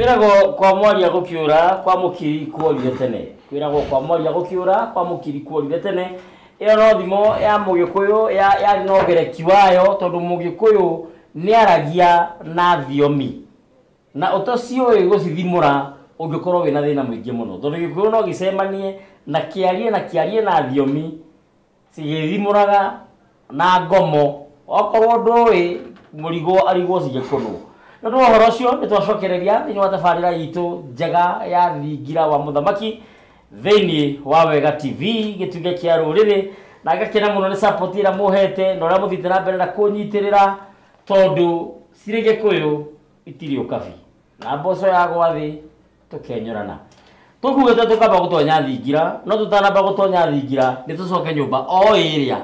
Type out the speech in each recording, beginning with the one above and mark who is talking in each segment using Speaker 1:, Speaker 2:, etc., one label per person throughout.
Speaker 1: Kwirago kwa mwaria gukiura kwa mukiri kuorire tene. Kwirago kwa mwaria gukiura kwa mukiri kuorire tene. Iyo no thimo ya Mugikuyu ya no gereki wayo tondu Mugikuyu ni aragia na thiomi. Na utocio gucithimura ungikorwo wina thina mwingi muno. Tondu Gikuyu no gicemanie na kiarie na thiomi. Cigithimuraga na ngomo. Okorwo ndui murigo arigwo cigikuno. Na ndo horo cio nitwacokereria thini wa tabarira yitu njega ya thingira wa muthamaki thini wa Wega TV gituge kia ruriri na gakena muno ni support ira muhete ndora muthitira mbere na kunyitirira tondu ciri Gikuyu itiri ukabi na mboco ya gwathi tukenyorana tukuge tukaba gutonya thingira no tutanamba gutonya thingira nitucoke nyumba o iria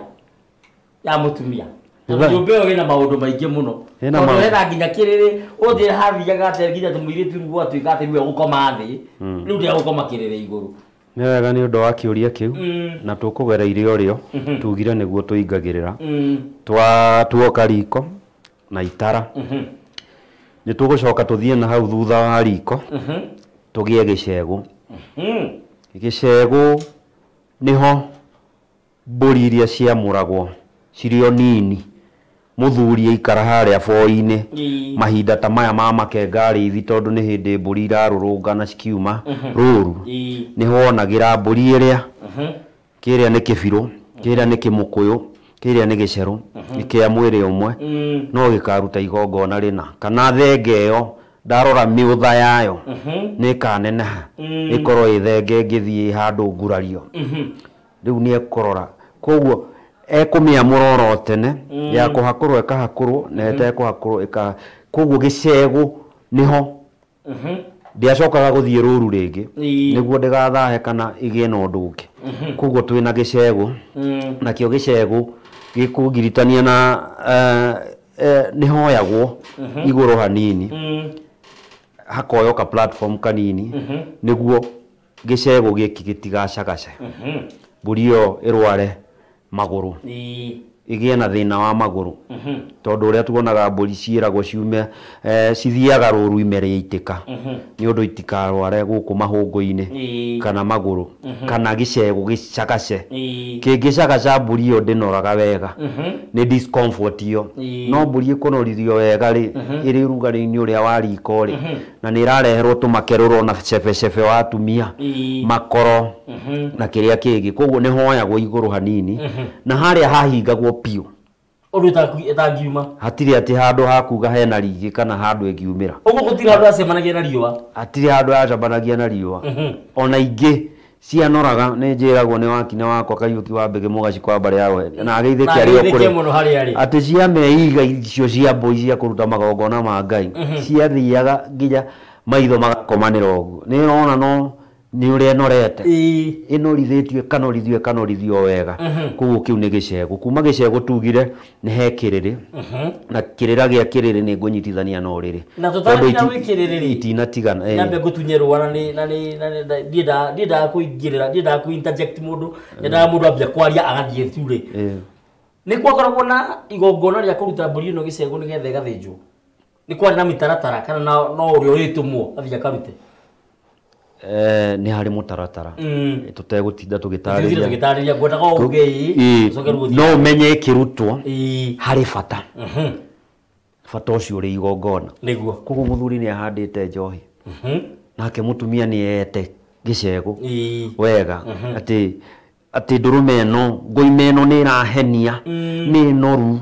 Speaker 1: ya mutumia Nyumba ina maundu maingi muno. Hena nginya kiriri uthire hathiaga ate nginya tumuiritu rugo atuika ate niwe gukoma thi. Riu ndia gukoma kiriri iguru.
Speaker 2: Ni wega ni undu wa kiuria kiu na tukugereire urio tugire niguo tuingagirira. Tuoka riko na itara. Ni tugucoka tuthie na hau thutha wa riko. Tugie gicegu. Gicegu niho mburi iria ciamuragwo cirio nini muthuri ikara haria foi-ini mahinda ta maya ma makengari ithi tondu ni hindi mburi irarurungana cikiuma ruru ni honagira mburi iria kiria ni kibiru kiria ni kimukuyu kiria ni giceru ikia mwiri umwe no gikaruta igongona rina kana thenge iyo ndarora miutha yayo ni kaneneha ikorwo ithenge ngithii handu ngurario riu ni ekorora koguo ekumia muroro tene ya kuhakurwo ekahakurwo na etekuhakurwo eka koguo gicegu niho ndiacokaga guthie ruru ringi niguo ndigathahe kana igie na undu ungi koguo twina gicegu na kio gicegu gikugiritania na nihoyagwo iguru hanini hakoyoka platform kanini niguo gicegu giki gitigacagace mburi iyo irware maguru igie na thina wa maguru tondu uria tuonaga mburi ciiragwo ciume cithiaga ruru imere itika ni undu itikarware guku mahungu-ini kana maguru kana gicegu gicagace kingicagaca mburi iyo ndinoraga wega ni discomfort iyo no mburi ikunorithio wega ri iri rugari-ini uria wa riko ri na ni irareherwo tumakeruro na cebe wa atumia makoro na kiria kingi koguo ni hoyagwo iguru hanini na haria hahingagwo piu
Speaker 1: undu etangiuma
Speaker 2: hatiri ati handu hakuga hena rigi kana handu engiumira
Speaker 1: uguo gutira handu acemanagia na riua
Speaker 2: hatiri handu acemanagia na riua ona ingi cianoraga ni njiragwo ni wakine wakwa Kariuki wa Mbege Mugaci kwa bare yaro na ageithe kiario kuri ati cia meiga icio cia mbui cia kuruta magongona ma Ngai ciathiaga nginya maitho magakomanira uguo ni rona no ni uria norete inorithetio kanorithio wega kuguo kiu ni gicegu kuma gicegu tugire ni he kiriri na kirira gia kiriri ni ngunyitithania no riri
Speaker 1: na tutari wikiriri
Speaker 2: itina tigana
Speaker 1: nyambe gutunyerwa na ndida kuingirira ndida ku interject mundu ndida mundu ambia kwaria agathie ture ni kwakoragwo na igongona ria kuruta mburi no gicegu ni gethe gathinjwo ni kwari na mitaratara kana no urio ritumwo athia karute
Speaker 2: ni hari mutaratara tutegutinda tugitariria
Speaker 1: gwetaga uge
Speaker 2: no menye kirutwo hari bata bata ucio uri igongona
Speaker 1: niguo
Speaker 2: koguo muthuri ni ahandite njohi nake mutumia ni ete gicegu wega ati ndurume eno ngoime eno ni irahenia ni noru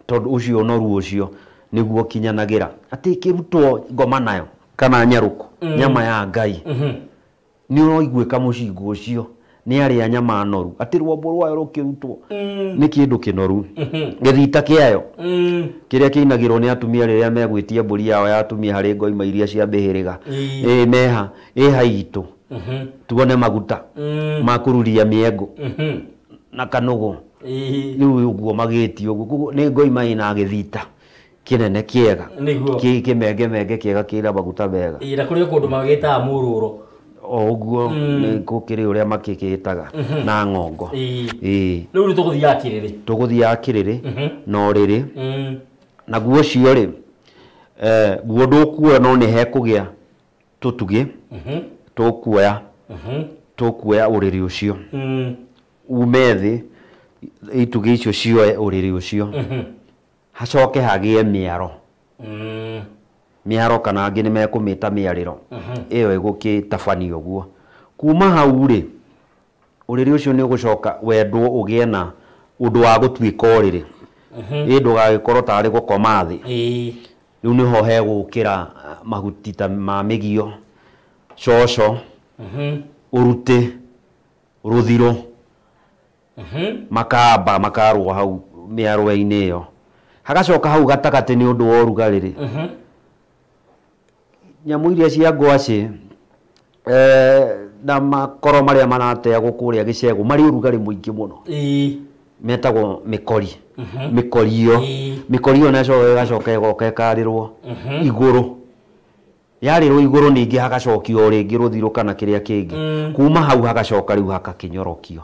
Speaker 2: tondu ucio noru ucio niguo kinyanagira ati kirutwo ngoma nayo kana nyaruko nyama ya Ngai ni uroiguika mucingo ucio ni aria nyama noru ati rwombo rwayo rukirutwo ni kindu kinoru githita kiayo kiria kiinagirwo ni atumia riria megwitia mburi yao ya atumia hari ngoima iria cia mbihiriga meha haitu tuone maguta makururia miengo na kanugu riu uguo magitio uguo ni ngoima ina githita kinene kiega kimenge kiega kira maguta mega
Speaker 1: ira kuri kundu magita mururo
Speaker 2: oguo ni kukiri uria makikitaga na ngongo
Speaker 1: riu
Speaker 2: tuguthia kiriri no riri na guo cio ri guo ndukuona no ni hekugia tutuge tukuoya tukuoya uriri ucio umethi ituge icio cioe uriri ucio hacoke hagie miaro miaro kana angi ni mekumita miariro iyo igukitabanio guo kuma hau ri uriri ucio ni ugucoka wendwo ugie na undu wa gutwika uriri indu gagikorwo tari gukoma thi riu niho hegukira mahuti ta ma migio coco urute ruthiro makamba makarwo hau miarwa-ini iyo hagacoka hau gatagati ni undu wa urugariri nyamu iria cia ngwaci na makoro maria manatea gukuria gicegu mari urugari muingi muno metagwo mikori mikori yo naco gacoka igoka ikarirwo iguru yarirwo iguru ningi hagacokio ringi ruthiro kana kiria kingi kuma hau hagacoka riu hakakinyorokio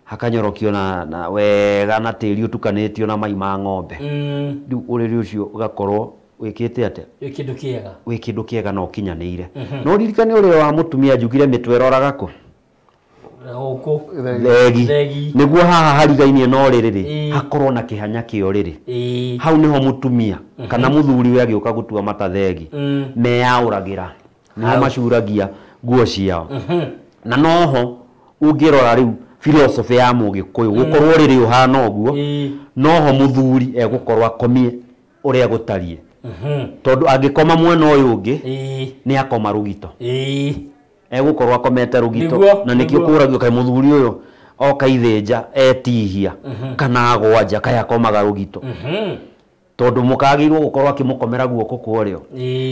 Speaker 2: hakanyorokio na wega na tiri utukanitio na mai ma ng'ombe riu uriri ucio ugakorwo wikite ate wikindu kiega no kinyanire no ririkane uri wa mutumia njugire mitwe roraga ko thegi niguo haha harigainie no ririri hakorwo na kihanya kio riri hau niho mutumia kana muthuri we agioka gutua mata thegi meyauragira niho macuragia nguo ciao na noho ungirora riu philosophy ya Mugikuyu gukorwo riri uhana uguo noho muthuri egukorwo akomie uria gutarie tondu angikoma mwena uyu ungi ni akoma rugito egukorwo akomete rugito na nikio kuragio kai muthuri uyu oka ithinja etihia kana agwanja kai akomaga rugito tondu mukagirwo gukorwo akimukomera guoko kuorio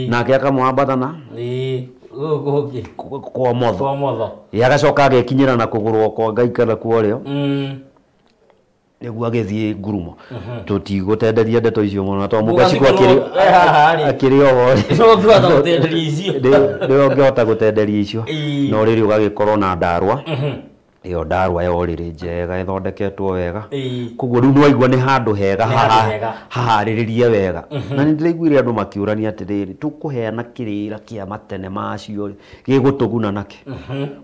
Speaker 2: nake akamwambathana kwa motho agacoka agekinyira na kugurwo kwa ngaikara kuorio niguo agithie ngurumo tutigutenderia ndeto icio muno to mugaci kwa akiri oho
Speaker 1: ngihota gutenderia icio
Speaker 2: ndio ngihota gutenderia icio no riri ugagikorwo na ndarwa iyo ndarwa yo riri njega ithondeketwo wega kuguo riu nwaigua ni handu hega hahariririe wega na nindiraiguire andu makiurania atiriri tukuheana kirira kia matene macio gigutuguna nake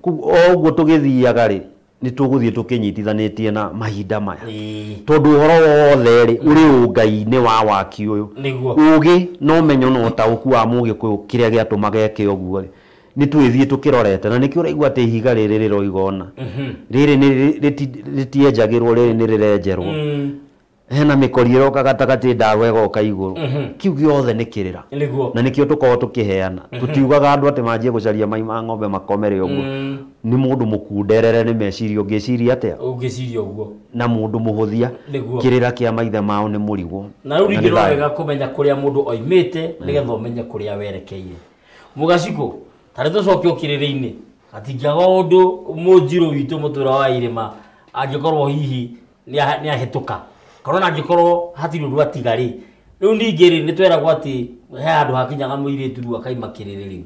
Speaker 2: kuguo oguo tugithiaga ri ni tuguthie tukinyitithanitie na mahinda maya tondu uhoro wothe ri uri ungai-ini wa waki uyu ugi no menyo no tauku wa Mugikuyu kiria giatuma geke uguo ri ni twithie tukirorete na nikio raigua ati ihiga riri riroigona riri ni ritienjagirwo riri ni rirenjerwo hena mikori iroka gatagati ndarwa igoka iguru kiu giothe ni kirira na nikio tukorwo tukiheana tutiugaga andu ati manjie gucaria mai ma ng'ombe makomere uguo ni mundu mukunderere ni meciria ungiciria atia
Speaker 1: ungiciria uguo
Speaker 2: na mundu muhuthia kirira kia maithe mao ni murigo
Speaker 1: na riu ringi wega kumenya kuria mundu oimite nigetha umenye kuria werekeire mugaciko tari tucokio kiriri-ini atingiaga undu munjiru witu mutura wa irima angikorwo hihi ni ahituka korona angikorwo hatiri undu atigari riu ningiri ni tweragwo ati he andu hakinyaga muiritu riu akaima kiriri riu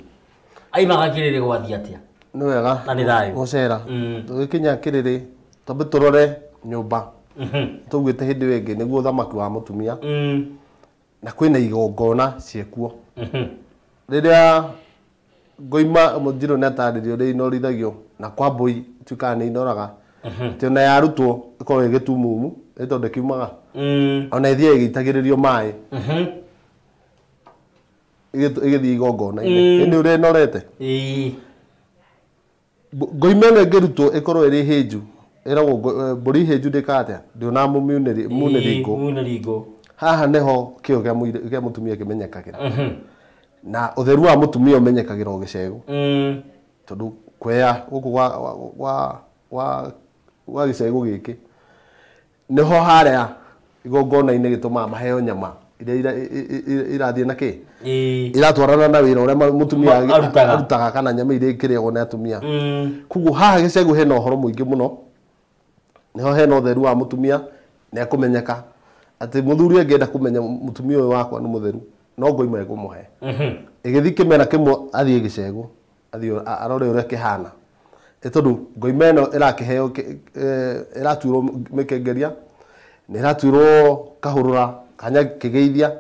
Speaker 1: aimaga kiriri gwathi atia
Speaker 3: ni wega
Speaker 1: na ni thayo
Speaker 3: gucera tugikinya kiriri tambe turore nyumba tugwite hindi wingi niguo thamaki wa mutumia na kwina igongona ciekuo riria ngoima Munjiru nataririo ri inoritagio na kwa mbui tukane inoraga tena yarutwo ikorwo igitumumu itonde kiumaga ona ithie igitagiririo mai igithii igongona ini uri norete ngoima no ngirutwo ikorwo iri hinju iragwo mburi hinju ndikate ndiona munerigo haha neho kio gia mutumia kimenyekagira na utheru wa mutumia umenyekagira ugicegu tondu kwea guku wa gicegu giki niho haria igongona-ini gituma maheo nyama iria irathie na ki iratwarana na wira uria mutumia arutaga kana nyama iria ikiriagwo na atumia kuguo haha gicegu hena uhoro muingi muno niho hena utheru wa mutumia na kumenyeka ati muthuri angienda kumenya mutumia uyu wakwa ni mutheru no ngoima igumuhe igithi kimera kimwe athie gicegu athie arore uria kihana etondu ngoima ino irakiheo iratuirwo mikengeria ni iratuirwo kahurura kanya kigeithia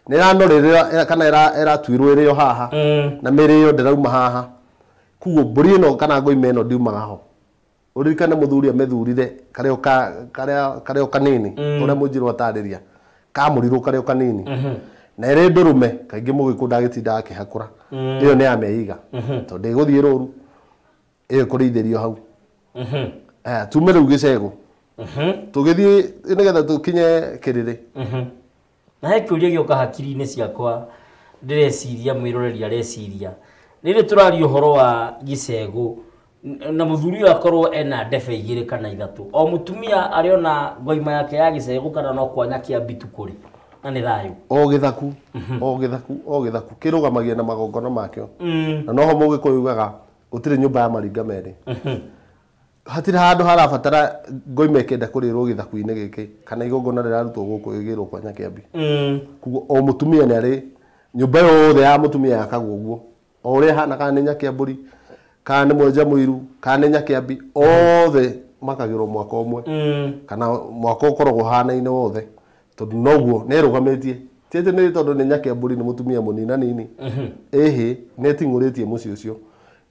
Speaker 3: nĩranorĩrĩra kana ĩratuirwo ĩrĩ o haha na mĩrĩ yo ndĩrauma haha kuo mbũri ĩno kana ngoime ĩno ndiumaga ho ũririkane mũthuri amethurire karĩ o kanini ũrĩa Mũnjirũ atarĩria kamũrirwo karĩ o kanini na ĩrĩ ndũrũme kaingĩ Mũgĩkũyũ ndagĩtinda akĩhakũra ĩyo nĩ ameiga tondũ ĩgũthiĩ rũru ĩyo kũrĩithĩrio hau tume rĩu gĩcegũ tũgĩthiĩ nĩgetha tũkinye Kĩrĩrĩ
Speaker 1: na he kĩũria gĩoka hakiri-inĩ ciakwa ndĩreciria mwĩroreri areciria rĩrĩ tũraria ũhoro wa gĩcegũ na mũthuri ũyũ akorwo ena ndebe 2 kana 3 o mũtumia arĩ ona ngoima yake ya gĩcegũ kana no kwanya Kĩambi tu kũrĩ na nĩ thayũ
Speaker 3: o gĩthaku kĩrũgamagia na magongona makĩo na noho Mũgĩkũyũ yugaga gũtirĩ nyũmba ya maringa merĩ hatirĩ handũ harabatara ngoima ĩkenda kũrĩrwo gĩthaku-inĩ gĩkĩ kana igongona rĩrarutwo gũkũ ĩgĩrwo kwanya Kĩambi kuguo o mũtumia nĩ arĩ nyũmba yothe ya mũtumia yakagwo ũguo o ũrĩa hana kana nĩ Nyakĩambũri kana nĩ Mwenja Mũiru kana nĩ Nyakĩambi othe makagĩrwo mwaka ũmwe kana mwaka ũkoragwo hanaine wothe tondũ noguo nĩ rũgamĩtie tete nĩ tondũ nĩ Nyakĩambũri nĩ mũtumia mũnina nini ĩhĩ nĩ tingũrĩtie mũciĩ ũcio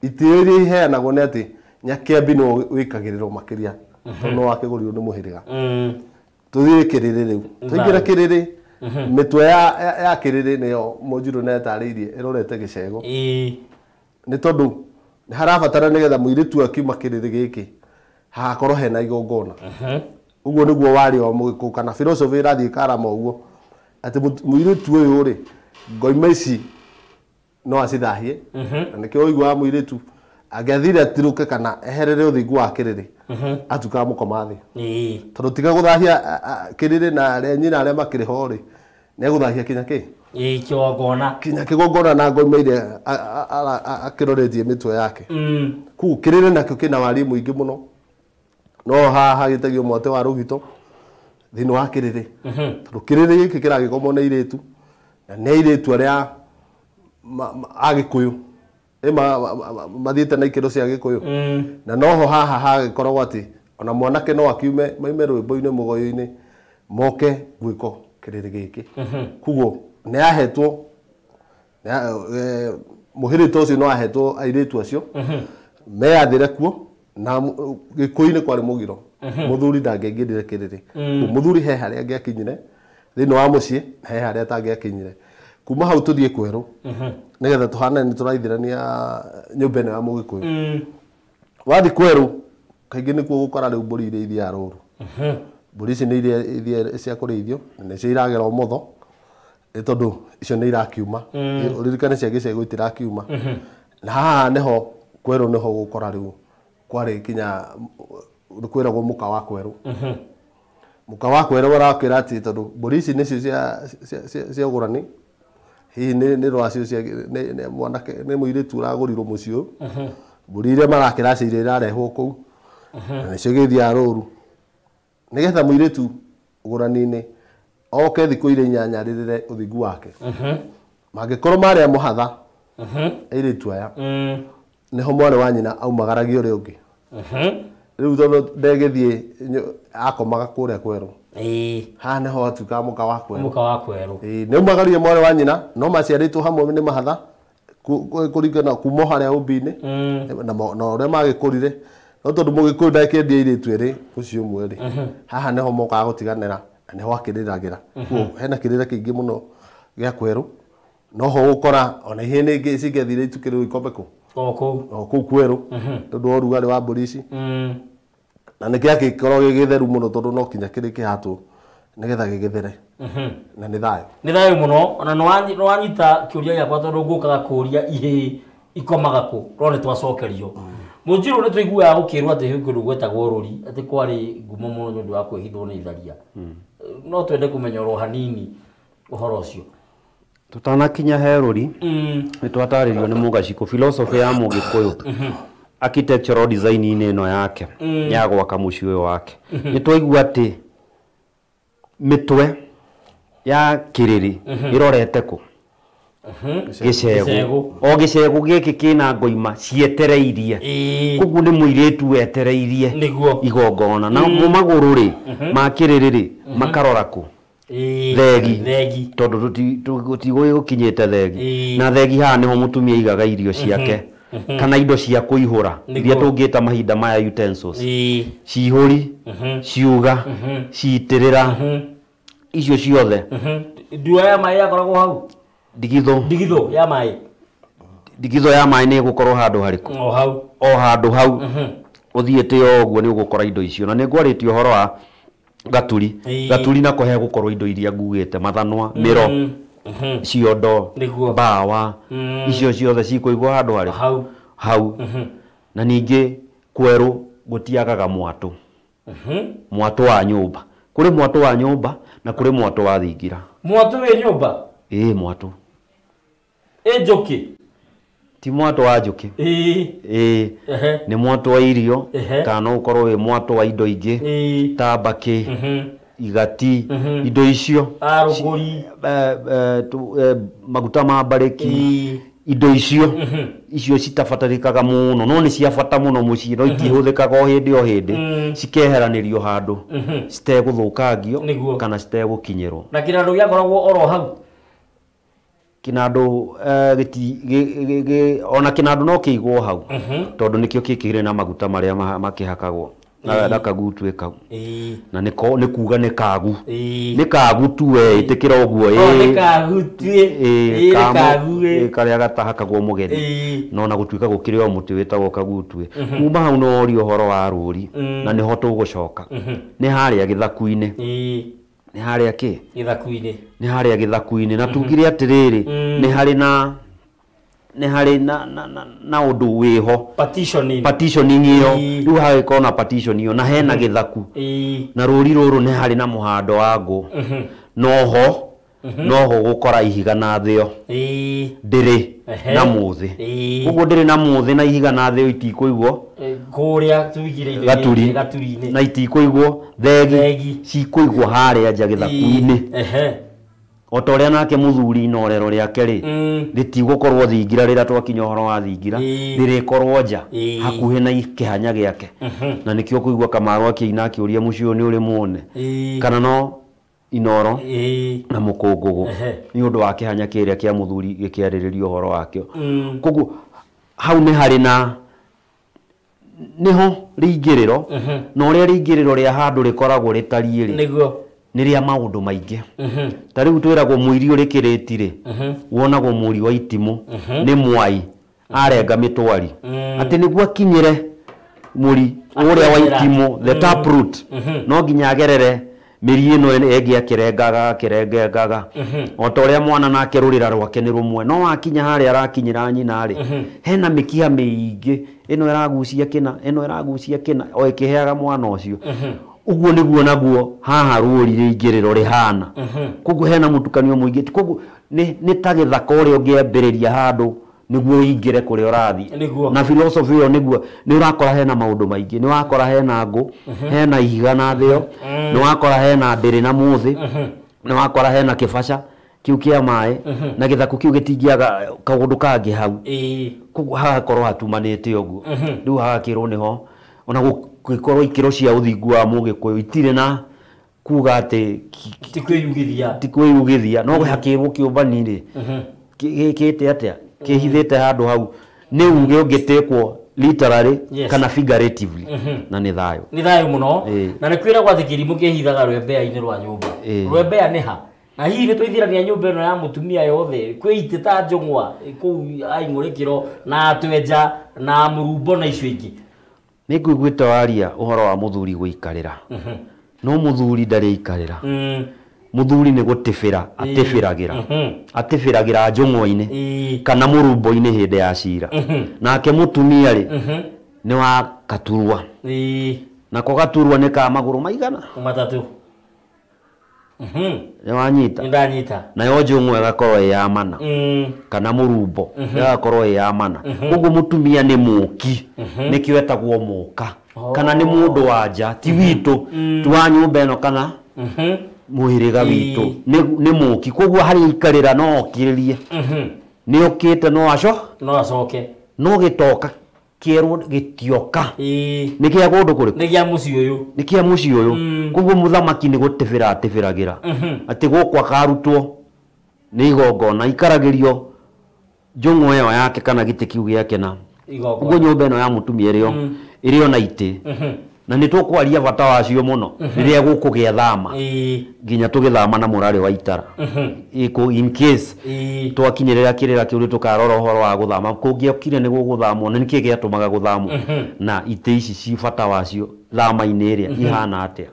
Speaker 3: itĩrĩ iheanagwo nĩ atĩ Nyakĩambi no wĩkagĩrĩrwo makĩria tondũ no wakĩgũrirwo nĩ mũhĩrĩga tũthiĩ Kĩrĩrĩ rĩu tũingĩra Kĩrĩrĩ mĩtwe ya Kĩrĩrĩ nĩyo Mũnjirũ netarĩirie ĩrorete gĩcegũ nĩ tondũ nĩ harabatara nĩgetha mũirĩtu akiuma Kĩrĩrĩ gĩkĩ hagakorwo hena igongona ũguo nĩguo warĩ wa Mũgĩkũyũ kana philosophy ĩrathiĩ karama ũguo atĩ mũirĩtu ũyũ rĩ ngoima ici no acithahie na nĩkĩo ũiguaga mũirĩtu angĩathire atirũke kana eherere ũthingu wa Kĩrĩrĩ atukaga mũkoma thĩ tondũ tiga gũthahia Kĩrĩrĩ na arĩa nyina arĩa makĩrĩ ho rĩ nĩ egũthahia kinya kĩ kinya kĩgongona na ngoima iria akĩroretie mĩtwe yake kuo Kĩrĩrĩ nakĩo kĩna wariĩ mũingĩ mũno no haha gĩtagio mwate wa Rũgito thĩinĩ wa Kĩrĩrĩ tondũ Kĩrĩrĩ gĩkĩ kĩragĩkomwo nĩ airĩtu na nĩ airĩtu arĩa Agĩkũyũ mathiĩte na ikĩro cia Gĩkũyũ na noho haha hagĩkoragwo atĩ ona mwanake no akiume maime rwĩmbo-inĩ mũgoyo-inĩ moke gwĩko Kĩrĩrĩ gĩkĩ kuguo nĩ ahetwo mũhĩrĩga ũcio no ahetwo airĩtu acio meyathĩre kuo na Gĩkũyũ-inĩ kwarĩ mũgiro mũthuri ndangĩaingĩrire Kĩrĩrĩ mũthuri he harĩa angĩakinyire thĩinĩ wa mũciĩ he harĩa atangĩakinyire kuma hau tũthiĩ Kwerũ nĩgetha tũhana nĩ tũraithĩrania nyũmba ĩno ya Mũgĩkũyũ wathiĩ Kwerũ kaingĩ nĩkuo gũkora rĩu mbũri iria ithiaga rũru mbũri ici nĩ iria cia kũrĩithio nĩcio iragera ũmotho nĩ tondũ icio nĩ irakiuma ũririkane cia gĩcegũ itirakiuma na haha nĩho Kwerũ nĩho gũkora rĩu kwarĩ kinya kwĩragwo mũka wa Kwerũ mũka wa Kwerũ warakĩra atĩ tondũ mbũri ici nĩcio cia ũgũrani hihi nĩ rwacio cia mwanake nĩ mũirĩtu ũragũrirwo mũciĩ ũyũ mbũri iria marakĩracĩire irarehwo kũu na nĩcio gĩthiaga rũru nĩgetha mũirĩtu ũgũrani-inĩ oke thikũ iria 8 rĩrĩre ũthingu wake mangĩkorwo marĩa mũhatha airĩtu aya nĩho mwarĩ wa nyina aumagaragia ũrĩa ũngĩ rĩu tondũ ndegĩthiĩ akomaga kũrĩa Kwerũ haha nĩho atuĩkaga mũka wa Kwerũ nĩaumagarie mwarĩ wa nyina no maciarĩtwo hamwe nĩ mahatha kũringana kuma harĩa ũmbi-inĩ na ũrĩa magĩkũrire no tondũ Mũgĩkũyũ ndakĩendia airĩtu erĩ ũcio ũmwe rĩ haha nĩho mokaga gũtiganĩra na nĩho akĩrĩragĩra kuo hena Kĩrĩrĩ kĩingĩ mũno gĩa Kwerũ noho gũkora ona ihĩĩ ingĩ cingĩathire itukĩrĩrwo ikombe kũu Kwerũ tondũ wa ũrugarĩ wa mbũri ici na nĩkĩo gĩkorwo gĩgĩtheru mũno tondũ no kinya kĩrĩ kĩhatwo nĩgetha gĩgĩthere na nĩ thayũ
Speaker 1: mũno ona nĩ wanyita kĩũria gĩakwa tondũ ngũkaga kũũria ihĩĩ ikomaga kũ no nĩ twacokerio Mũnjirũ nĩ tũiguaga gũkĩrwo atĩ he kĩndũ gwetagwo ũrũri atĩ kwarĩ ngumo mũno nĩ ũndũ wa kwĩhithwo nĩ itharia no twende kũmenya oro hanini ũhoro ũcio
Speaker 2: tutanakinya he ũrũri nĩ twatarĩrio nĩ Mũgacikũ philosophy ya Mũgĩkũyũ architectural design ĩno yake ya gwaka mũciĩ ũyũ wake nĩ twaigua atĩ mĩtwe ya Kĩrĩrĩ ĩrorete kũ gĩcegũ o gĩcegũ gĩkĩ kĩna ngoima cietereirie koguo nĩ mũirĩtu wetereirie igongona na magũrũ rĩ ma Kĩrĩrĩ rĩ makarora kũ thegi tondu tutigwe gukinyite thegi na thegi haha niho mutumia igaga irio ciake kana indo cia kuihura iria tungita mahinda maya utensils cihuri ciuga ciitirira icio ciothe
Speaker 1: ndua ya mai yakoragwo hau ndigitho ya mai
Speaker 2: ni gukorwo handu hariku o handu hau uthiete oguo ni ugukora indo icio na ningwarĩtie uhoro wa gaturi na kohe gukorwo indo iria ngugite mathanwa miro ciondo bawa icio ciothe cikuigwo handu hau na ningi kweru gutiagaga mwatu wa nyumba kuri mwatu wa nyumba na kuri mwatu wa thingira
Speaker 1: mwatu we nyumba
Speaker 2: mwatu
Speaker 1: njuki
Speaker 2: ti mwatu wa njuki ni mwatu wa irio kana ukorwo wi mwatu wa indo ingi ta mbaki igati indo icio
Speaker 1: aruguri
Speaker 2: maguta ma mbariki indo icio citabatarikaga muno no ni cia bata muno mucii no itihuthikaga o hindi cikeheranirio handu citeguthuukangio kana citegukinyirwo
Speaker 1: na kinandu giakoragwo oro hau
Speaker 2: kinandu ona kinandu no kiigwo hau tondu nikio kikire na maguta maria makihakagwo na kagutu ekau na ni kuga ni kagu tu itikira oguo
Speaker 1: ni kagu tu
Speaker 2: karia gatahakagwo mugeni no na gutuika gukire o muti witagwo kagutu kuma hau no ori uhoro wa ruri na ni ho tugucoka ni haria githaku-ini ni haria ki
Speaker 1: githaku-ini
Speaker 2: ni haria githaku-ini na tugire atiriri ni hari na undu wiho partitioning iyo riu hagiko na partition iyo na hena githaku na ruri ruru ni hari na muhando wa ngu noho gukora ihiga na thio ndiri na muthi uguo ndiri na muthi na ihiga na thio itikuigwo
Speaker 1: kuria tugire
Speaker 2: gaturi na itikuigwo thegi cikuigwo haria nja githaku-ini otoria nake muthuri inorero riake ri ritigũkorwo thingira rira twakinya uhoro wa thingira ririkorwo nja hakuhi na kihanya giake na nikio kuigwa Kamaru akiina akiuria mucio ni uri muone kana no inoro na mukungugu ni undu wa kihanya kiria kia muthuri gikiariririo uhoro wakio kugu hau ni hari na niho ringiriro no ria ringiriro ria handu rikoragwo ritariiri
Speaker 1: niguo
Speaker 2: niria maundu maingi ta riu twiragwo muiri urikiriti wonagwo muri wa itimu ni mwai arenga mitwari ati niguo akinyire muri uria wa itimu the taproot no nginya agerere miri ino egi akirengaga otoria mwana nake rurira rwake ni rumwe no akinya hari arakinyira nyina ri hena mikia miingi ino iragucia kina o ikiheaga mwana ucio uguo niguo naguo haha ruri ringiriro rihana kugu hena mutukanio muingi kugu ni ta githaka uria ungiambiriria handu niguo ingire kuria urathi na philosophy yo niguo ni urakora hena maundu maingi ni wakora hena ngu hena ihiga na thio ni wakora hena ndiri na muthi ni wakora hena kibaca kiu kia mai na githaku kiu gitingiaga kaundu kangi hau kugu haha korwo hatumanite uguo riu hagakirwo niho ona gukorwo ikiro cia uthingu wa mugikuyu itire na kuga ati tikwiyugithia no hakirwo kiumbani ri gikite atia kihithite handu hau ni uge ungitekwo literally kana figuratively na ni thayo
Speaker 1: muno na ni kwira gwathikiri mukihithaga rwembea-ini rwa nyumba rwembea ni ha na hihi ni twithirania nyumba ino ya mutumia yothe kwitita njungwa ku aingurikiro na twenja na murumbo na icio ingi
Speaker 2: ni ngwigwita waria uhoro wa muthuri guikarira no muthuri ndari ikarira muthuri ni gutibira atibiragira njungwa-ini kana murumbo-ini hindi ya cira nake mutumia ri ni wa katurwa nako gaturwa ni ka maguru maigana
Speaker 1: matatu
Speaker 2: ni wanyita
Speaker 1: ndanyita
Speaker 2: nayo njungwa igakorwo ya mana kana murumbo igakorwo ya mana uguo mutumia ni muki nikio etagwo muka kana ni mundu wa nja ti witu twa nyumba ino kana muhiriga witu ni muki koguo hari ikarira no okiririe ni okite no acoke
Speaker 1: no gitoka
Speaker 2: kierwo gitioka ni kia gundu kuriku
Speaker 1: ni kia muci uyu
Speaker 2: koguo muthamaki ni gutibira atibiragira ati gukwa karutwo ni igongona ikaragirio njung'o iyo yake kana giti kiu giake na koguo nyumba ino ya mutumia irio na ite na ni tukwaria bata wacio muno riria gukugia thama nginya tugithama na murari wa itara iko in case twakinyirira kirira kiuri tukarora horo wa guthama kungiokire ni guguthamwo ni niki giatumaga guthamwo na ite ici ci bata wacio thama-ini iria ihana atia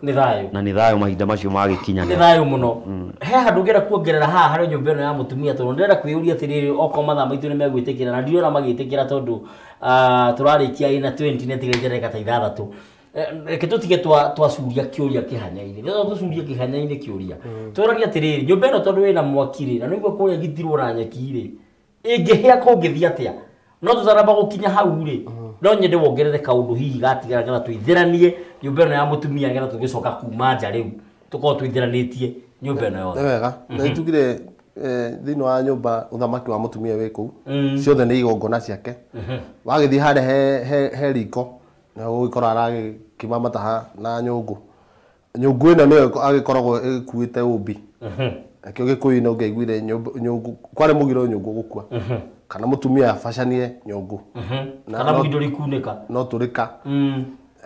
Speaker 2: ni thayo mahinda macio magikinya
Speaker 1: ni thayo muno he handu ngera kuongerera haha hari nyumba ino ya mutumia tondu ndira kwiyuria atiriri oko mathama itu ni megwitikira na ndirona magitikira tondu turarikia ina 20 netigejereka ta ithathatu reke tutige twacuria kiuria kihanya-ini rĩrĩa tũcuria kihanya-ini kiuria tũrania atiriri nyumba ĩno tondu wĩna mwaki na nĩguo kũrĩa gitirwo na nyeki ĩngĩhĩa kũngĩthia atia no tũtaramba gũkinya hau no nyende wongerere kaũndũ hihi gatigara kana twĩthĩranie nyumba ĩno ya mũtumia nĩgetha tũgĩcoka kuma nja rĩu tũkorwo twĩthĩranĩtie nyumba ĩno yothe
Speaker 3: wega na itugire thĩinĩ wa nyumba ũthamaki wa mũtumia wĩ kũu ciothe nĩ igongona ciake wagĩthiĩ harĩa he riko na gũgĩkora aragĩkima mataha na nyũngũ ĩno nĩyo agĩkoragwo ĩkuĩte ũmbi nakĩo gĩkũyũ-inĩ ũngĩaiguire nyũngũ kwarĩ mũgiro nyũngũ gũkua kana mũtumia abacanie nyũngũ
Speaker 1: kana mũithũri kunĩka
Speaker 3: no tũrĩka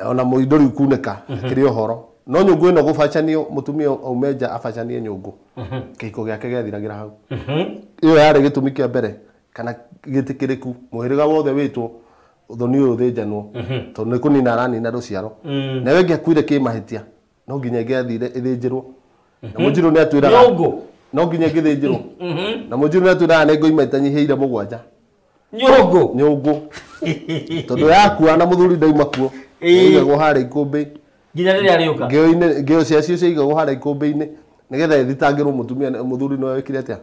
Speaker 3: ona mũithũri kunĩka kĩrĩ ũhoro no nyũngũ ĩno gũbacanio mũtumia aume nja abacanie nyũngũ kĩhiko gĩake gĩathiragĩra hau ĩyo yarĩ gĩtũmi kĩa mbere kana gĩtĩkĩrĩku mũhĩrĩga wothe wĩtwo uthoni uyu thĩnjanwo tondũ nĩ kũnina aranina rũciaro na we ngĩakuire kĩmahĩtia no nginya ngĩathire ĩthĩnjĩrwo na Mũnjiru nĩ atwĩraga no nginya ngĩthĩnjĩrwo na Mũnjiru nĩ atwĩraga nĩ ngoima itanyihĩire 7 nyũngũ tondũ yakua na mũthuri ndauma kuo ĩigagwo harĩa ikũmbĩ
Speaker 1: nginya rĩrĩa arĩũka
Speaker 3: ngĩo ciacio ciaigagwo harĩa ikũmbĩ-inĩ nĩgetha ĩthitangĩrwo mũtumia mũthuri no wĩkire atĩa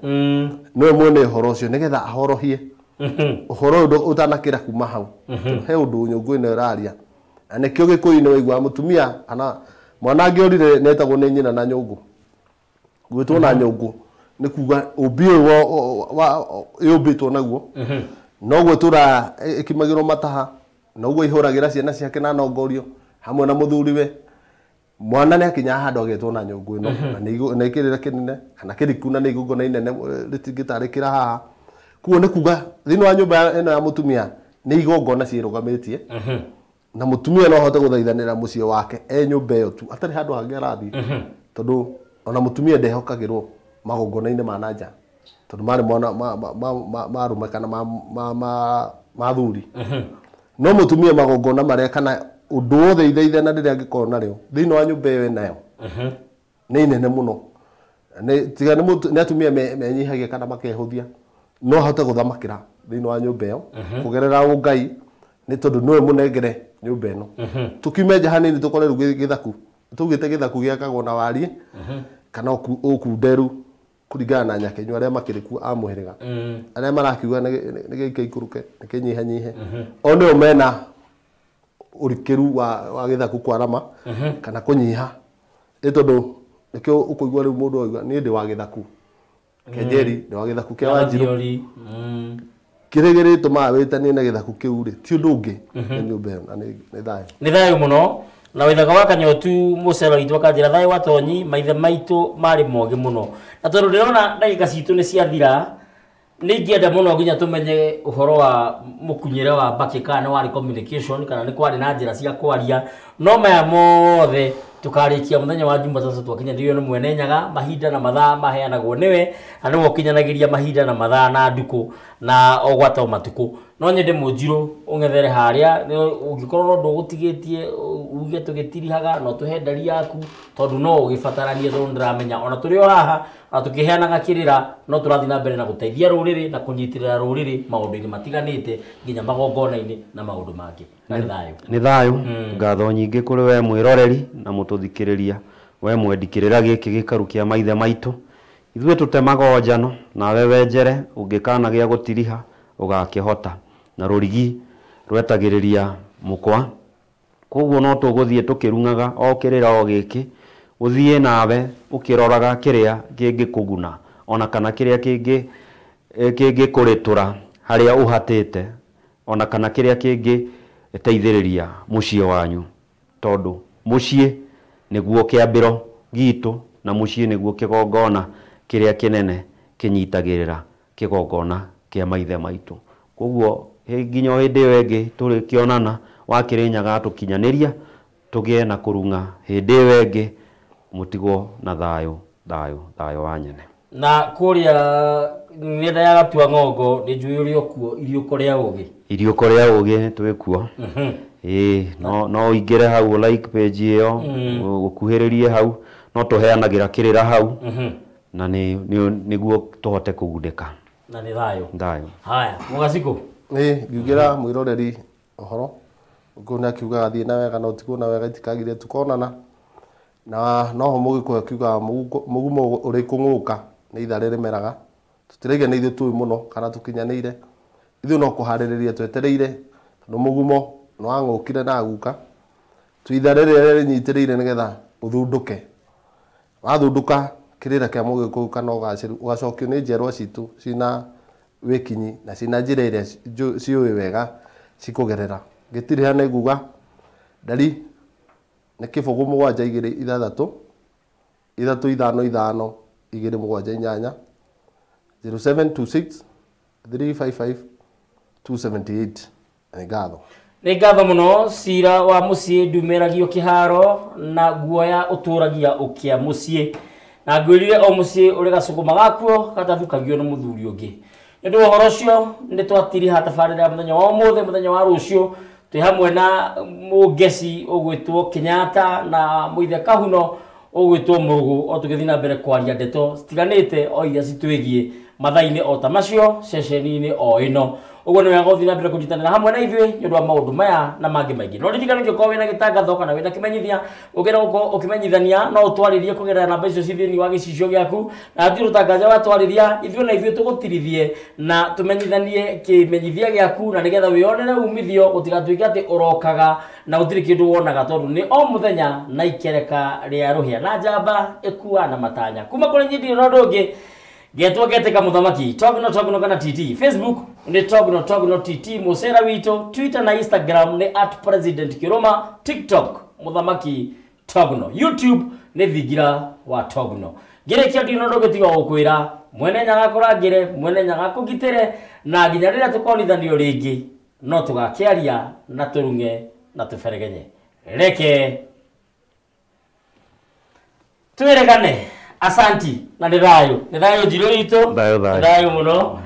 Speaker 3: nĩwe mwene ũhoro ũcio nĩgetha ahorohie ũhoro ũyũ ũtanakĩra kuma hau he ũndũ nyũngũ ĩno ĩraria na nĩkĩo gĩkũyũ-inĩ waigua mũtumia ana mwana angĩorire netagwo nĩ nyina na nyũngũ gwĩtwo na nyũngũ nĩ kuga ũmbi ũyũ yũmbĩtwo naguo no gwĩtũra ĩkimagĩrwo mataha noguo ihũragĩra ciana ciake na nongorio hamwe na mũthuriwe mwana nĩ akinya handũ agetwo na nyũngũ ĩno na ikĩrĩra kĩnene kana kĩriku na nĩ igongona inene rĩtingĩtarĩkĩra haha kuo nĩ kuga thĩinĩ wa nyũmba ĩno ya mũtumia nĩ igongona ciĩrũgamĩtie na mũtumia no ahote gũthaithanĩra mũciĩ wake nyũmba ĩyo tu atarĩ handũ hangĩ arathiĩ tondũ ona mũtumia ndehokagĩrwo magongona-inĩ ma nanja tondũ marĩ marũme kana ma thuri no mũtumia magongona marĩa kana ũndũ wothe ithaithana rĩrĩa angĩkorwo narĩo thĩinĩ wa nyũmba ĩyo nayo nĩ inene mũno tiga nĩ atumia menyihagia kana makehũthia no ahote gũthamakĩra thĩinĩ wa nyũmba ĩyo kũgerera ũngai nĩ tondũ nĩwe mũnengere nyũmba ĩno tũkiume nja hanini tũkore rĩu gĩthaku tũgĩte gĩthaku gĩakagwo na wariĩ kana ũkunderu kũringana na nyakenyu arĩa makĩrĩ kuo a mũhĩrĩga arĩa marakiuga nĩ gĩikaikũrũke nĩ kĩnyihanyihe o nĩo mena ũrikĩru wa gĩthaku kwarama kana kũnyiha nĩ tondũ nĩkĩo ũkũigua rĩu mũndũ oiga niĩ ndĩ wa gĩthaku Kenjeri ndĩ wa gĩthaku kĩa Wanjiru kĩrĩa gĩtũmaga wĩtanie na gĩthaku kĩu rĩ ti ũndũ ũngĩ nĩ nyũmba ĩyo na
Speaker 1: nĩ thayũ mũno na wĩthaga wa Kanyotu mũcera witũ akanjĩra thayũ watonyi maithe maitũ marĩ mogi mũno na tondũ ndĩrona ndagĩka citũ nĩ ciathira nĩ ingĩenda mũno nginya tũmenye ũhoro wa mũkunyĩre wa Mbaki kana nĩ warĩ communication kana nĩ kwarĩ na njĩra cia kwaria no maya mothe tukarĩkia mũthenya wa Jumatatu twakinyanĩrio nĩ Mwene Nyaga mahinda na mathaa maheanagwo nĩwe na nĩwe ũkinyanagĩria mahinda na mathaa na ndukũ na ogwata matukũ no nyende Mũnjiru ũng'ethere harĩa ũngĩkorwo ndũgũtigĩtie uge tũgĩtirihaga no tũhe ndari yaku tondũ no ũgĩbataranie tondũ ndĩramenya ona tũrĩ o haha na tũkĩheanaga kĩrĩra no tũrathiĩ na mbere na gũteithia rũrĩrĩ na kũnyitĩrĩra rũrĩrĩ maũndũ-inĩ matiganĩte nginya magongona-inĩ na maũndũ mangĩ
Speaker 2: nĩ thayũ ngatho nyingĩ kũrĩ we mwĩroreri na mũtũthikĩrĩria we mwendikĩrĩra gĩkĩ gĩkaru kĩa maithe maitũ ithuĩ tũtemaga njano nawe wenjere ũngĩkana gĩa gũtiriha ũgakĩhota na rũrigi rwetagĩrĩria mũkwa koguo no tũgũthiĩ tũkĩrungaga o kĩrĩra o gĩkĩ ũthiĩ nawe ũkĩroraga kĩrĩa kĩngĩkũguna ona kana kĩrĩa kĩngĩkũrĩtũra harĩa ũhatĩte ona kana kĩrĩa kĩngĩ eteithĩrĩria mũciĩ wanyu tondu mũciĩ nĩguo kĩambĩro gitu na mũciĩ nĩguo kĩgongona kĩrĩa kĩnene kĩnyitagĩrĩra kĩgongona kĩa maithe maitũ. Koguo nginya hĩndĩ ĩyo ĩngĩ tũrĩkĩonana wakĩrĩnyaga tũkinyanĩria tũgĩe na kũrung'a hĩndĩ ĩyo ĩngĩ mũtigwo na thayũ wa nyene. Na
Speaker 1: kũrĩa nenda ya Gatua Ng'ongo nĩ njũĩ ũrĩ okuo iriũko rĩa ũgĩ.
Speaker 2: Iriũko rĩa ũgĩ twĩ kuo. No ũingĩre hau like page ĩyo ũkuhĩrĩrie hau no tũheanagĩra kĩrĩra hau na nĩguo tũhote kũgundĩka.
Speaker 1: Na nĩ thayũ.
Speaker 2: Haya,
Speaker 1: Mũgacikũ.
Speaker 3: Ngiugira mwĩroreri ũhoro ngona akiuga athiĩ na wega no tiguo na wega itikagire tukonana na no ho mũgĩkũyũ akiuga mũgumo ũrĩ kũng'ũka nĩ itha rĩrĩmeraga tũtiraiga nĩ ithuĩ tũĩ mũno kana tũkinyanĩire ithuĩ no kũharĩrĩria twetereire tondũ mũgumo nĩ wang'ũkire na guka tu itha rĩrĩa rĩnyitĩrĩire nĩgetha ũthundũke wathundũka kĩrĩra kĩa mũgĩkũyũ kana ũgacokio nĩ njerwa citũ cina wĩkinyi na cina njĩra ĩrĩa ciũĩ wega cikũgerera gĩtirĩ hana iguga ndari nĩ kĩbũgũ 726 355 278 0726 355 278 nĩ ngatho.
Speaker 1: Nĩ ngatho mũno cira wa mũciĩ ndumeragio kĩharo na guoya ũtũragia ũkĩa mũciĩ na ngwĩrire o mũciĩ ũrĩ gacũkũma gakuo gatathukagio nĩ mũthuri ũngĩ. Nĩ ũhoro ũcio nĩ twatiriha tabarĩra mũthenya wa ũmũthĩ mũthenya wa rũciũ twĩ hamwe na mũngeci ũgwĩtwo Kenyatta na mũithe Kahuno ũgwĩtwo Mũrũgũ o tũgĩthiĩ na mbere kwaria ndeto citiganĩte o iria citwĩgiĩ mathaa-inĩ o ta macio ceceni-inĩ o ĩno. Ũguo nĩ wega gũthiĩ na mbere kũnyitanĩra hamwe na ithuĩ nĩ ũndũ wa maũndũ maya na mangĩ maingĩ. No ririkana ũngĩkorwo wĩna gĩtangatho kana wĩna kĩmenyithia ũngĩenda gũkorwo ũkĩmenyithania no ũtwarĩrie kũgerera namba icio ci thĩinĩ wa gĩcicio gĩaku na hatirĩ ũtangazo watwarĩria ithuĩ na ithuĩ tũgũtirithie na tũmenyithanie kĩmenyithia gĩaku na nĩgetha wĩonere umithio gũtigatuĩke atĩ ũrokaga na gũtirĩ kĩndũ wonaga tondũ nĩ o mũthenya na ikereka rĩa rũhĩa na njamba ĩkua na matanya. Kuma kũrĩ nyindi na ũndũ ũngĩ getwo geteka mũthamaki Togno kana TT. Facebook ni Togno TT. Mũcera witũ Twitter na Instagram ni @president_kiruma. TikTok mũthamaki Togno. YouTube ni Thigira wa Togno. Ngerekia ndino ndo gĩtiga gũkwĩra mwene nyagakũrangĩre mwene nyagakũgitĩre na nginya rĩrĩa tũkonithanio rĩngĩ no tũgakĩaria na tũrung'e na tũberegenye. Reke twĩregane. Asanti na nĩ thayũ njirũ itũ. Thayũ mũno.